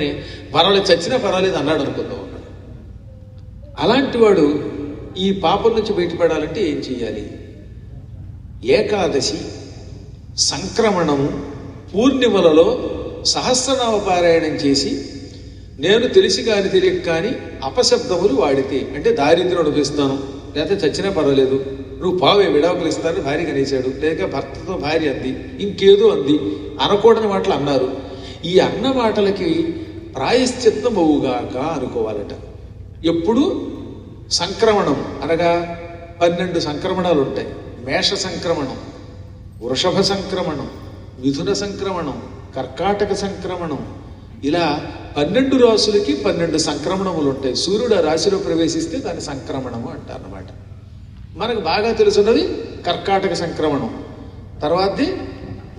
పర్వాలేదు, చచ్చినా పర్వాలేదు అన్నాడు అనుకుందాం. అలాంటి వాడు ఈ పాపం నుంచి బయటపడాలంటే ఏం చేయాలి? ఏకాదశి, సంక్రమణము, పూర్ణిమలలో సహస్రనామ పారాయణం చేసి, నేను తెలిసి కాని తెలియక కానీ అపశబ్దములు వాడితే, అంటే దారిద్ర్యం అనిపిస్తాను, లేకపోతే చచ్చినా పర్వాలేదు, నువ్వు పావే విడాకులు ఇస్తాను భార్య కనేశాడు, లేక భర్తతో భార్య అంది, ఇంకేదో అంది, అనకూడని మాటలు అన్నారు. ఈ అన్న మాటలకి ప్రాయశ్చిత్తం అవుగాక అనుకోవాలట. ఎప్పుడు సంక్రమణం అనగా 12 సంక్రమణాలు ఉంటాయి. మేష సంక్రమణం, వృషభ సంక్రమణం, మిథున సంక్రమణం, కర్కాటక సంక్రమణం, ఇలా 12 రాశులకి 12 సంక్రమణములు ఉంటాయి. సూర్యుడు ఆ రాశిలో ప్రవేశిస్తే దాన్ని సంక్రమణము అంటారన్నమాట. మనకు బాగా తెలుసున్నది కర్కాటక సంక్రమణం, తర్వాతది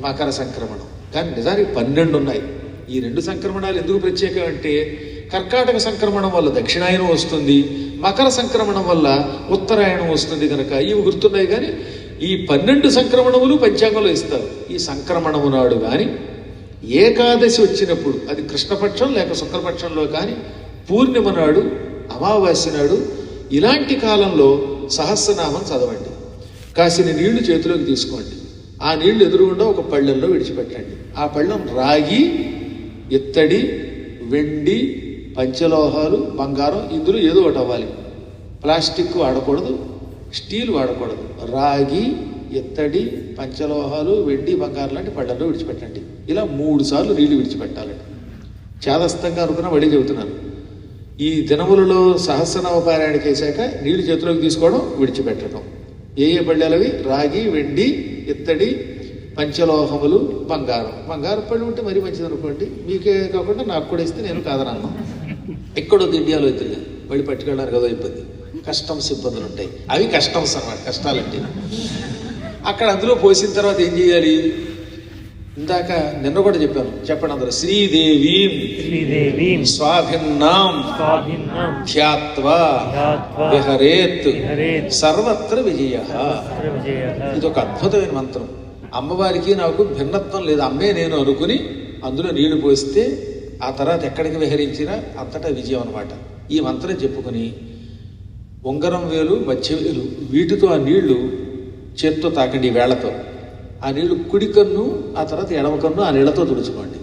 మకర సంక్రమణం. కానీ నిజానికి 12 ఉన్నాయి. ఈ 2 సంక్రమణాలు ఎందుకు ప్రత్యేకం అంటే, కర్కాటక సంక్రమణం వల్ల దక్షిణాయనం వస్తుంది, మకర సంక్రమణం వల్ల ఉత్తరాయణం వస్తుంది కనుక ఇవి గుర్తున్నాయి. కానీ ఈ 12 సంక్రమణములు పంచాంగంలో ఇస్తారు. ఈ సంక్రమణము నాడు కానీ, ఏకాదశి వచ్చినప్పుడు, అది కృష్ణపక్షం లేక శుక్లపక్షంలో కానీ, పూర్ణిమ నాడు, అమావాస్య నాడు, ఇలాంటి కాలంలో సహస్రనామం చదవండి. కాసిన నీళ్లు చేతిలోకి తీసుకోండి. ఆ నీళ్లు ఎదురుగుండా ఒక పళ్ళెంలో విడిచిపెట్టండి. ఆ పళ్ళెం రాగి, ఇత్తడి, వెండి, పంచలోహాలు, బంగారం, ఇందులో ఏదో ఒకటి అవ్వాలి. ప్లాస్టిక్ వాడకూడదు, స్టీల్ వాడకూడదు. రాగి, ఇత్తడి, పంచలోహాలు, వెండి, బంగారం లాంటి పళ్ళెంలో విడిచిపెట్టండి. ఇలా 3 సార్లు నీళ్లు విడిచిపెట్టాలండి. చేదస్తంగా అనుకున్నా వడి చెబుతున్నాను. ఈ దినములలో సహస్రనామ పారాయణకి వేసాక నీళ్లు చేతిలోకి తీసుకోవడం, విడిచిపెట్టడం. ఏ పళ్ళెలవి? రాగి, వెండి, ఇత్తడి, పంచలోహములు, బంగారం. బంగారం పళ్ళు ఉంటే మరీ మంచిది అనుకోండి. మీకే కాకుండా నాకు కూడా ఇస్తే నేను కాదనను. ఎక్కడో ఇండియాలో తిరిగా మళ్ళీ పట్టుకెళ్ళడానికి కదా ఇబ్బంది, కస్టమ్స్ ఇబ్బందులు ఉంటాయి. అవి కస్టమ్స్ అన్నమాట, కష్టాలంటే. అక్కడ అందులో పోసిన తర్వాత ఏం చేయాలి? ఇందాక నిన్న కూడా చెప్పాను, చెప్పండి అందరూ. శ్రీదేవీం స్వాభిన్నాం ధ్యాత్వా విహరేత్ సర్వత్ర విజయః. ఇది ఒక అద్భుతమైన మంత్రం. అమ్మవారికి నాకు భిన్నత్వం లేదు, అమ్మే నేను అనుకుని అందులో నీళ్లు పోస్తే ఆ తర్వాత ఎక్కడికి విహరించినా అంతటా విజయం అనమాట. ఈ మంత్రం చెప్పుకుని ఉంగరం వేలు, మధ్య వేలు, వీటితో ఆ నీళ్లు చేత్తో తాకండి, వేళ్లతో. ఆ నీళ్లు కుడి కన్ను, ఆ తర్వాత ఎడమ కన్ను ఆ నీళ్లతో తుడుచుకోండి.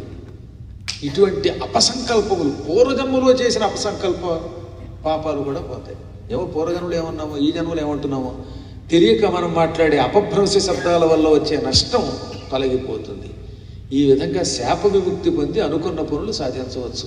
ఇటువంటి అపసంకల్పములు, పూర్వజన్మలో చేసిన అపసంకల్ప పాపాలు కూడా పోతాయి. ఏమో పూర్వజన్మలు ఏమన్నామో, ఈ జన్మలు ఏమంటున్నామో తెలియక మనం మాట్లాడే అపభ్రంశ శబ్దాల వల్ల వచ్చే నష్టం తొలగిపోతుంది. ఈ విధంగా శాప విముక్తి పొంది అనుకున్న పనులు సాధించవచ్చు.